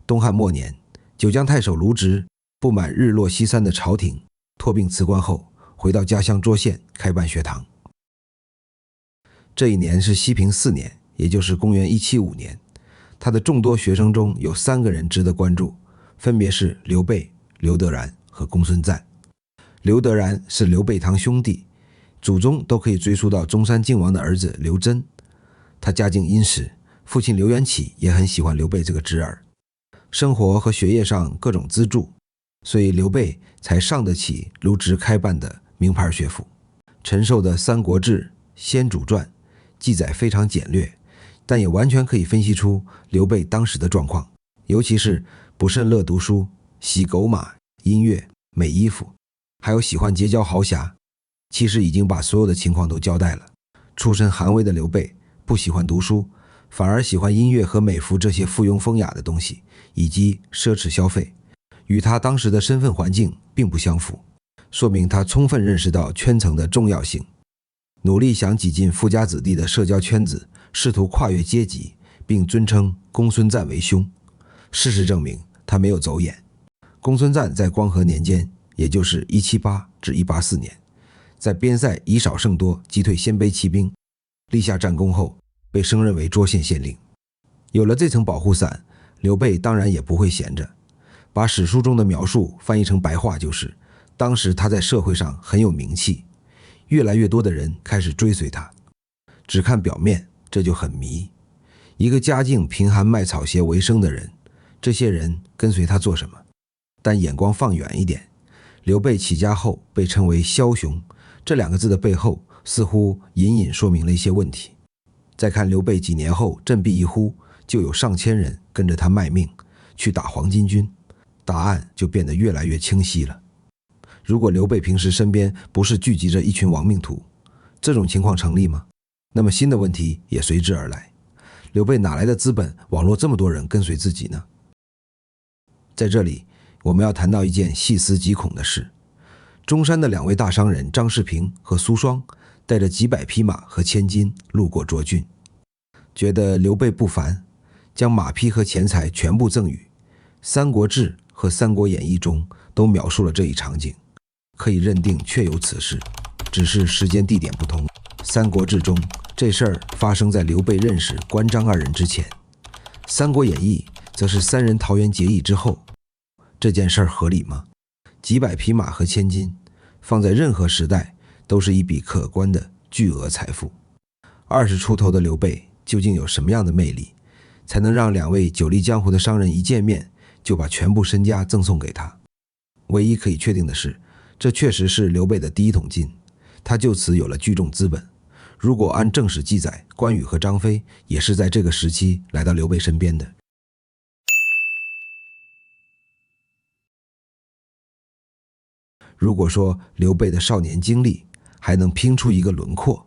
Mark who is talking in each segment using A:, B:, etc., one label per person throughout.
A: 東漢末年，九江太守盧植不滿日落西山的朝廷，托病辭官後，回到家鄉涿縣開辦學堂。這一年是西平4年，也就是公元175年。他的众多學生中有3個人值得關注，分別是劉備、劉德然和公孫瓒。劉德然是劉備堂兄弟，祖宗都可以追溯到中山靖王的兒子劉桢。他家境殷實，父親劉元起也很喜歡劉備這個侄兒，生活和學業上各種資助，所以劉備才上得起盧植開辦的名牌學府。陳壽的《三國志·先主傳》記載非常簡略，但也完全可以分析出劉備當時的狀況，尤其是不甚樂讀書，喜狗馬、音樂、美衣服，還有喜歡結交豪俠，其實已經把所有的情況都交代了。出身寒微的劉備不喜歡讀書，反而喜歡音樂和美服這些附庸風雅的東西，以及奢侈消費，與他當時的身份環境並不相符，說明他充分認識到圈层的重要性，努力想擠進富家子弟的社交圈子，試圖跨越階級，並尊稱公孫瓒為兄。事實證明他沒有走眼。公孫瓒在光和年間，也就是178至184年，在邊塞以少勝多，擊退鲜卑騎兵，立下戰功後，被升任為涿縣县令。有了這層保護傘，劉備當然也不會閒着，把史書中的描述翻譯成白話就是，當時他在社會上很有名气，越來越多的人開始追隨他。只看表面，這就很迷。一個家境貧寒賣草鞋為生的人，這些人跟隨他做什麼？但眼光放遠一點，劉備起家後被稱為梟雄，這2個字的背後似乎隱隱說明了一些問題。再看劉備幾年後振臂一呼，就有上千人跟着他賣命去打黃巾軍，答案就變得越來越清晰了。如果劉備平時身邊不是聚集着一群亡命徒，這種情況成立嗎？那麼新的問題也隨之而來，劉備哪來的資本網絡這麼多人跟隨自己呢？在這裡我們要談到一件細思極恐的事。中山的2位大商人張世平和蘇雙帶着幾百匹馬和千金路過涿郡，覺得劉備不凡，將馬匹和錢財全部贈予。《三國志》和《三國演義》中都描述了這一场景，可以認定確有此事，只是時間地點不同。《三國志》中這事兒發生在劉備認識關張2人之前，《三國演義》則是3人桃園結義之後。這件事兒合理嗎？幾百匹馬和千金，放在任何時代都是一筆可觀的巨額財富。20出頭的劉備究竟有什麼樣的魅力，才能讓2位久歷江湖的商人一見面就把全部身家贈送給他？唯一可以確定的是，這確實是劉備的第一桶金，他就此有了聚眾資本。如果按正史記載，關羽和張飛也是在这個時期來到劉備身邊的。如果說劉備的少年經歷還能拼出一個輪廓，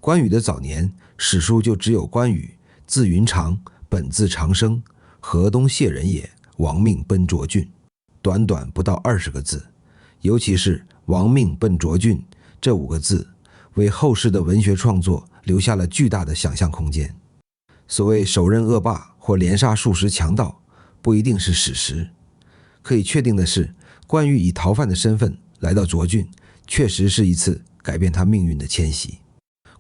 A: 關羽的早年史書就只有關羽字雲長，本字長生，河東解人也，亡命奔涿郡，短短不到20個字，尤其是亡命奔涿郡這5個字，為後世的文學創作留下了巨大的想象空間。所謂手刃惡霸或連殺數十強盜，不一定是史實。可以確定的是，關羽以逃犯的身份來到涿郡，確實是一次改變他命運的遷徙。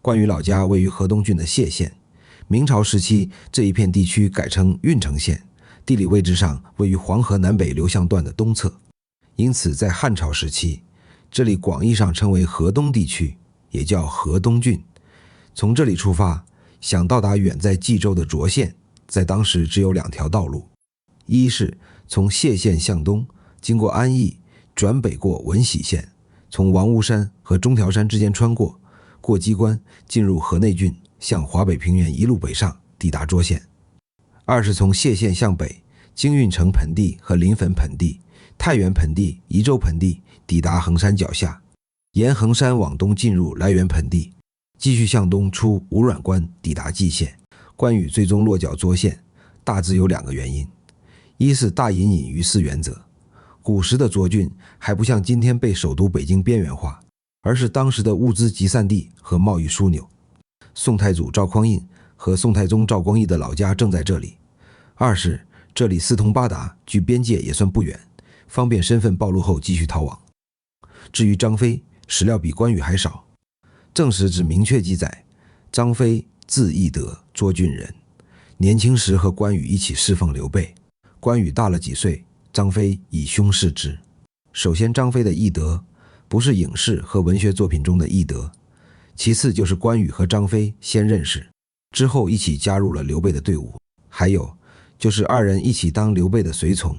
A: 關羽老家位於河東郡的解縣，明朝時期這一片地區改稱郓城縣，地理位置上位於黃河南北流向段的東側，因此在漢朝時期，這裡廣義上稱為河東地區，也叫河東郡。從這裡出發，想到達遠在冀州的涿縣，在當時只有2條道路，一是從解縣向東，經過安邑，轉北過聞喜縣，從王屋山和中條山之間穿過，過機關進入河內郡，向華北平原一路北上，抵達涿縣。二是從解縣向北，經郓城盆地和臨汾盆地、太原盆地、宜州盆地，抵達衡山腳下，沿衡山往東進入來源盆地，繼續向東出吳阮關，抵達蓟縣。關羽最終落腳涿縣，大致有2個原因：一是大隱隱於市原則，古時的涿郡還不像今天被首都北京邊緣化，而是當時的物資集散地和貿易樞紐。宋太祖趙匡胤和宋太宗趙光義的老家正在這裡。二是這裡四通八達，距邊界也算不遠，方便身份暴露後繼續逃亡。至於張飛，史料比關羽還少，正史只明確記載，張飛字翼德，涿郡人，年輕時和關羽一起侍奉劉備。關羽大了幾歲，張飛以兄視之。首先，張飛的翼德不是影視和文學作品中的翼德，其次就是關羽和張飛先認識，之後一起加入了劉備的隊伍，還有就是二人一起當劉備的隨從，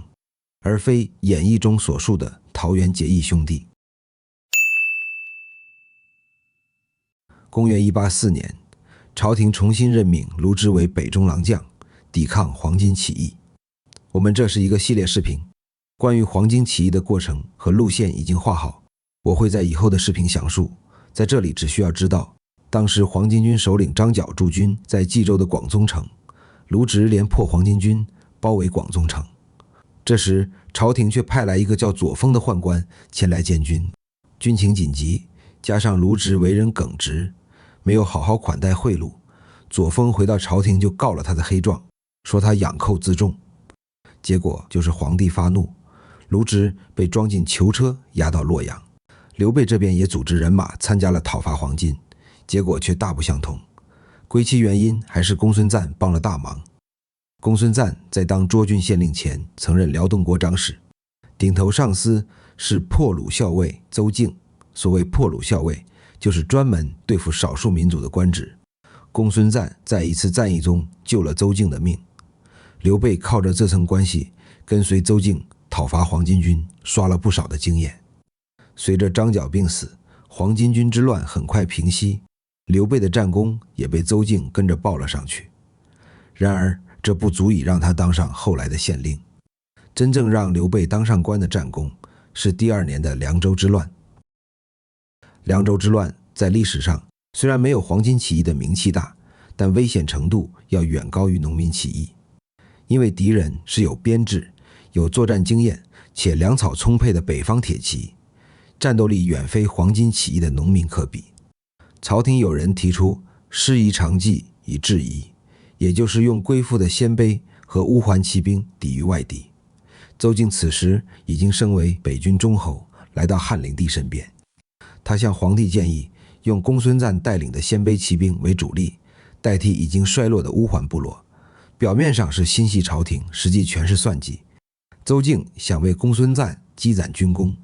A: 而非演義中所述的桃園結義兄弟。公元184年，朝廷重新任命盧植為北中郎將，抵抗黃巾起義。我們這是一個系列視頻，關於黃巾起義的過程和路線已經畫好，我會在以後的視頻詳述。在這裡只需要知道，當時黃巾軍首領張角駐軍在冀州的廣宗城，盧植連破黃巾軍，包圍廣宗城。這時朝廷卻派來一個叫左峰的宦官前來見軍，軍情緊急，加上盧植為人耿直，沒有好好款待賄賂，左峰回到朝廷就告了他的黑狀，說他養寇自重。結果就是皇帝發怒，盧植被裝進囚車押到洛陽。劉備這邊也組織人馬參加了討伐黃巾，結果卻大不相同。歸其原因還是公孫瓒幫了大忙。公孫瓒在當涿郡縣令前曾任遼東国長史，頂頭上司是破虜校尉邹靖。所謂破虜校尉，就是專門对付少數民族的官職。公孫瓒在一次戰役中救了邹靖的命。劉備靠着這層關係，跟隨邹靖討伐黃巾軍，刷了不少的經驗。隨着張角病死，黃巾軍之亂很快平息，劉備的戰功也被邹靖跟着報了上去。然而，這不足以讓他當上後來的縣令。真正讓劉備當上官的戰功，是第2年的涼州之亂。涼州之亂在歷史上雖然沒有黃巾起義的名氣大，但危險程度要遠高於農民起義。因為敵人是有編制、有作戰經驗且糧草充沛的北方鐵騎，戰鬥力遠非黃巾起義的農民可比。朝廷有人提出師夷長技以制夷，也就是用歸附的鲜卑和烏桓騎兵抵禦外敵。邹靖此時已經升為北軍中侯，來到漢靈帝身邊。他向皇帝建議用公孫瓒帶領的鲜卑騎兵為主力，代替已經衰落的烏桓部落。表面上是心繫朝廷，實際全是算計。邹靖想為公孫瓒積攢軍功，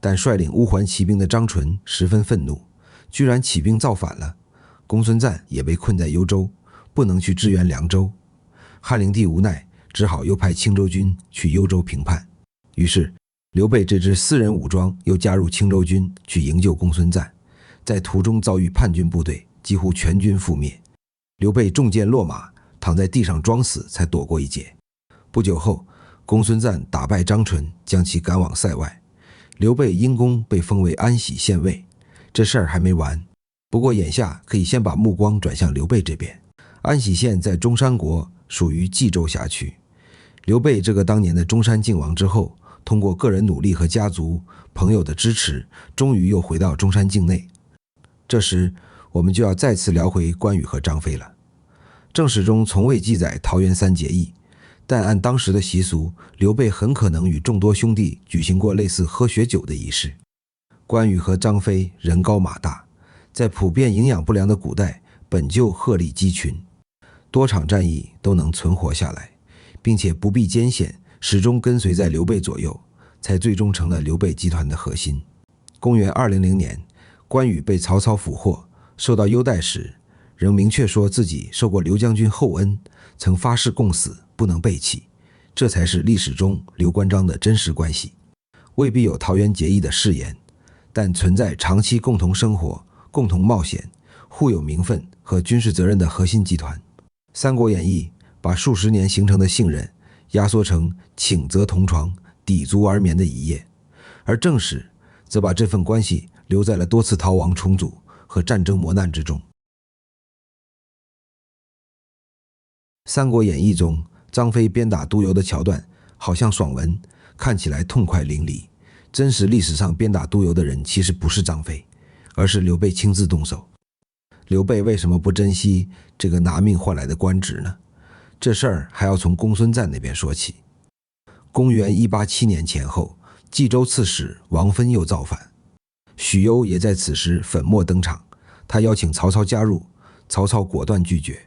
A: 但率領烏桓騎兵的張純十分憤怒，居然起兵造反了。公孫瓒也被困在幽州，不能去支援涼州。漢靈帝無奈，只好又派青州軍去幽州平叛。於是劉備這支私人武裝又加入青州軍去營救公孫瓒，在途中遭遇叛軍部隊，幾乎全軍覆滅。劉備中箭落馬，躺在地上裝死，才躲過一劫。不久後，公孫瓒打敗張純，將其趕往塞外。劉備因功被封為安喜縣尉。這事兒還沒完，不過眼下可以先把目光轉向劉備這邊。安喜縣在中山國，屬於冀州轄區。劉備這個當年的中山靖王之後，通過個人努力和家族朋友的支持，終於又回到中山境內。這時我們就要再次聊回關羽和張飛了。正史中從未記載桃園3結義，但按當時的習俗，劉備很可能與眾多兄弟舉行過類似喝血酒的儀式。關羽和張飛人高馬大，在普遍營養不良的古代，本就鶴立雞群，多場戰役都能存活下來，並且不避艱險，始終跟隨在劉備左右，才最終成了劉備集團的核心。公元200年，關羽被曹操俘獲，受到優待時，仍明確說自己受過劉將軍厚恩，曾發誓共死，不能背棄。這才是歷史中劉關張的真實關係。未必有桃園結義的誓言，但存在長期共同生活、共同冒險、互有名分和軍事責任的核心集團。《三國演義》把數十年形成的信任壓縮成寢則同床、抵足而眠的一頁，而正史則把這份關係留在了多次逃亡重組和戰爭磨難之中。《三國演義》中，張飛鞭打督郵的橋段好像爽文，看起來痛快淋漓。真實歷史上鞭打督郵的人其實不是張飛，而是劉備親自動手。劉備為什麼不珍惜這個拿命換來的官職呢？這事兒還要從公孫瓒那邊說起。公元187年前後，冀州刺史王芬又造反，許攸也在此時粉墨登場。他邀請曹操加入，曹操果斷拒絕。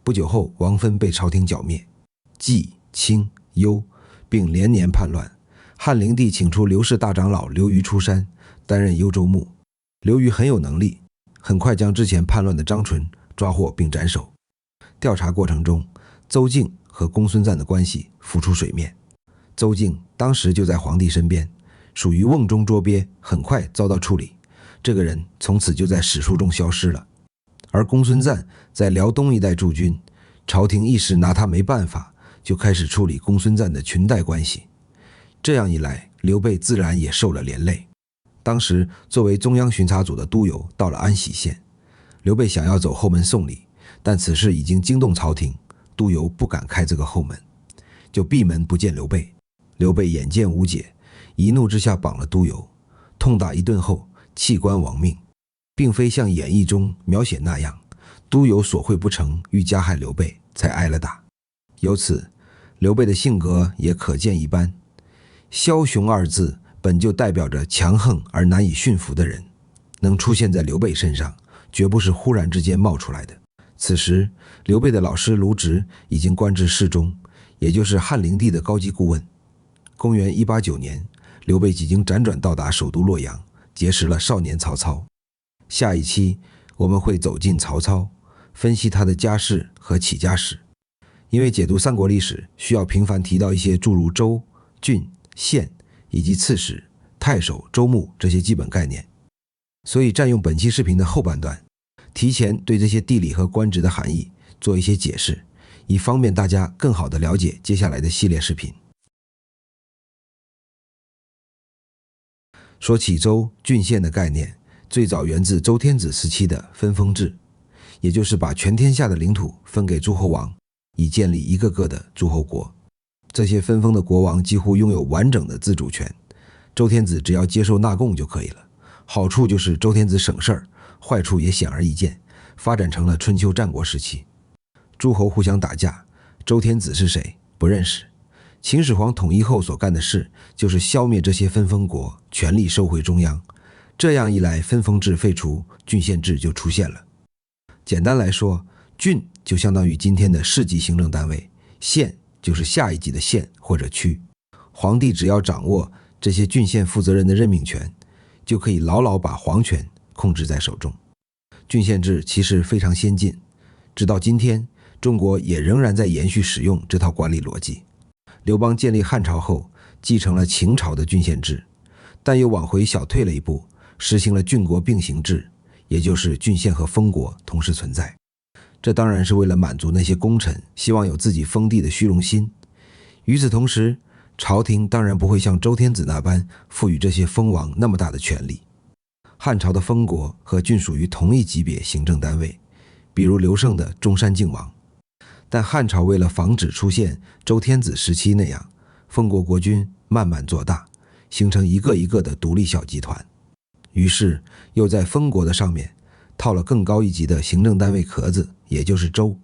A: 不久後，王芬被朝廷剿滅，冀、青、幽并连年叛亂。汉靈帝請出劉氏大長老劉虞出山擔任幽州牧。劉虞很有能力，很快将之前叛亂的張純抓獲並斬首。調查過程中，邹靖和公孫瓒的關係浮出水面。邹靖當時就在皇帝身邊，屬於瓮中捉鱉，很快遭到處理。這個人從此就在史書中消失了。而公孫瓒在遼東一帶駐軍，朝廷一時拿他沒辦法，就開始處理公孫瓒的裙帶關係。這樣一來，劉備自然也受了連累。當時作為中央巡查組的督郵到了安喜縣，劉備想要走後門送禮，但此事已經驚動朝廷，督郵不敢開這個後門，就閉門不見劉備。劉備眼見無解，一怒之下綁了督郵，痛打一頓後棄官亡命，並非像演義中描寫那樣，督郵索賄不成欲加害劉備才挨了打。由此，劉備的性格也可見一斑。梟雄二字本就代表着強橫而難以馴服的人，能出現在劉備身上，絕不是忽然之間冒出來的。此時，劉備的老師盧植已經官至侍中，也就是汉靈帝的高級顧問。公元189年，劉備几經輾轉到達首都洛陽，結識了少年曹操。下一期我們會走進曹操，分析他的家世和起家史。因為解讀三國歷史需要頻繁提到一些諸如州、郡、縣以及刺史、太守、州牧這些基本概念，所以占用本期視頻的後半段，提前對這些地理和官職的含義做一些解釋，以方便大家更好地了解接下來的系列視頻。說起州、郡、縣的概念，最早源自周天子時期的分封制，也就是把全天下的領土分給諸侯王，以建立一個個的諸侯國。這些分封的國王幾乎擁有完整的自主權，周天子只要接受納貢就可以了。好處就是周天子省事兒，壞處也顯而易見，發展成了春秋戰國時期。諸侯互相打架，周天子是誰？不認識。秦始皇統一後所幹的事，就是消滅這些分封國，權力收回中央。這樣一來，分封制廢除，郡縣制就出現了。簡單來說，郡就相當於今天的市級行政單位，縣就是下一級的縣或者區。皇帝只要掌握這些郡縣負責人的任命權，就可以牢牢把皇權控制在手中。郡縣制其實非常先進，直到今天，中國也仍然在延續使用這套管理邏輯。劉邦建立漢朝後，繼承了秦朝的郡縣制，但又往回小退了一步，實行了郡國並行制，也就是郡縣和封國同時存在。這當然是為了滿足那些功臣希望有自己封地的虛榮心。與此同時，朝廷當然不會像周天子那般賦予這些封王那麼大的權力。漢朝的封國和郡屬於同一級別行政單位，比如劉勝的中山靖王。但漢朝為了防止出現周天子時期那樣，封國国君慢慢做大，形成一個一個的獨立小集团。於是又在封國的上面套了更高一級的行政單位殼子，也就是州，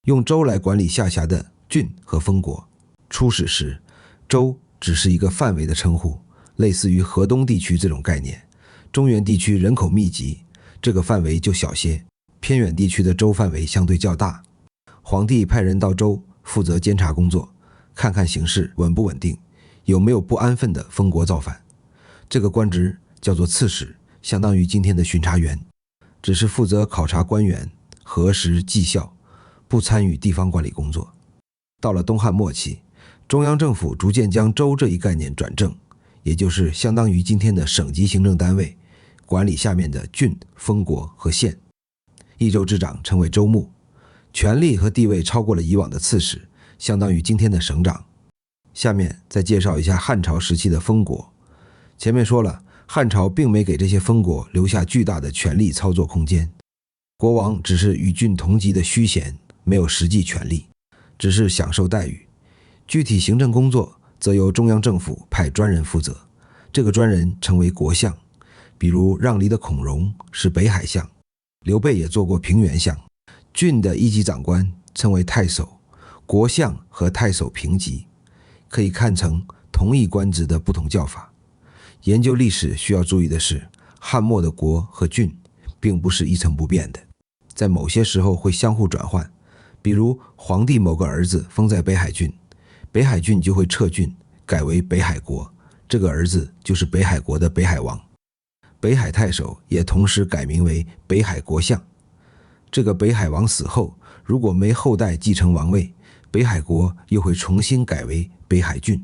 A: 用州來管理下轄的郡和封國。初始時，州只是一個範圍的稱呼，類似於河東地區這種概念。中原地區人口密集，這個範圍就小些，偏遠地區的州範圍相對較大。皇帝派人到州負責監察工作，看看形勢穩不穩定，有沒有不安分的封國造反。這個官職叫做刺史，相當於今天的巡查員，只是負責考察官員，核實績效，不參與地方管理工作。到了東漢末期，中央政府逐漸將州這一概念轉正，也就是相當於今天的省级行政单位，管理下面的郡、封国和縣。一州之長稱為州牧，權力和地位超過了以往的刺史，相當於今天的省長。下面再介紹一下漢朝時期的封國。前面說了，漢朝並沒給這些封國留下巨大的權力操作空間，國王只是與郡同級的虛銜，沒有實際權力，只是享受待遇。具體行政工作則由中央政府派專人負責，這個專人稱為國相。比如讓梨的孔融是北海相，劉備也做過平原相。郡的一級長官稱為太守，國相和太守平級可以看成同一官職的不同叫法。研究歷史需要注意的是，漢末的國和郡並不是一成不变的，在某些時候会相互轉換。比如皇帝某個兒子封在北海郡，北海郡就會撤郡，改為北海國，這個兒子就是北海國的北海王。北海太守也同時改名為北海國相。這個北海王死後，如果沒後代繼承王位，北海國又會重新改為北海郡。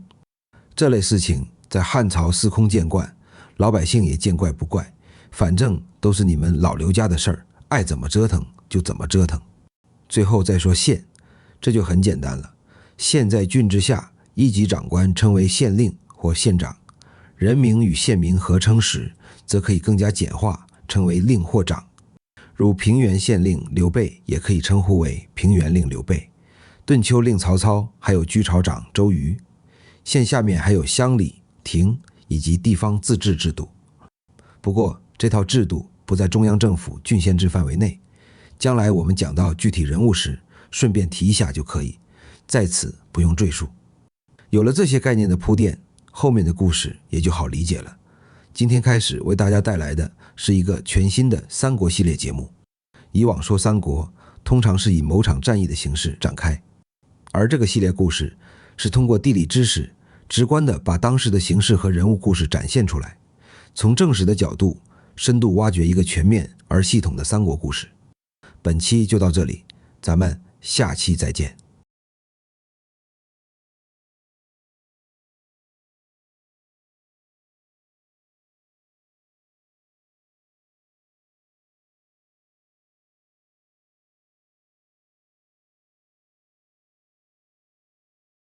A: 這類事情在漢朝司空見慣，老百姓也見怪不怪，反正都是你們老劉家的事兒，愛怎麼折騰就怎麼折騰。最後再說縣，這就很簡單了。縣在郡之下，一級長官稱為縣令或縣長，人名與縣名合稱時，則可以更加簡化，稱為令或長。如平原縣令劉備也可以稱呼為平原令劉備，頓丘令曹操還有居巢長周瑜。縣下面還有鄉里、亭以及地方自治制度。不過這套制度不在中央政府郡縣制範圍內，將來我們講到具體人物時順便提一下就可以，在此不用赘述。有了這些概念的鋪墊，後面的故事也就好理解了。今天開始為大家帶來的是一個全新的三國系列節目。以往說三國通常是以某場戰役的形式展開，而這個系列故事是通過地理知識直觀地把當時的形勢和人物故事展現出來，從正史的角度深度挖掘一個全面而系統的三國故事。本期就到這裡，咱們下期再見。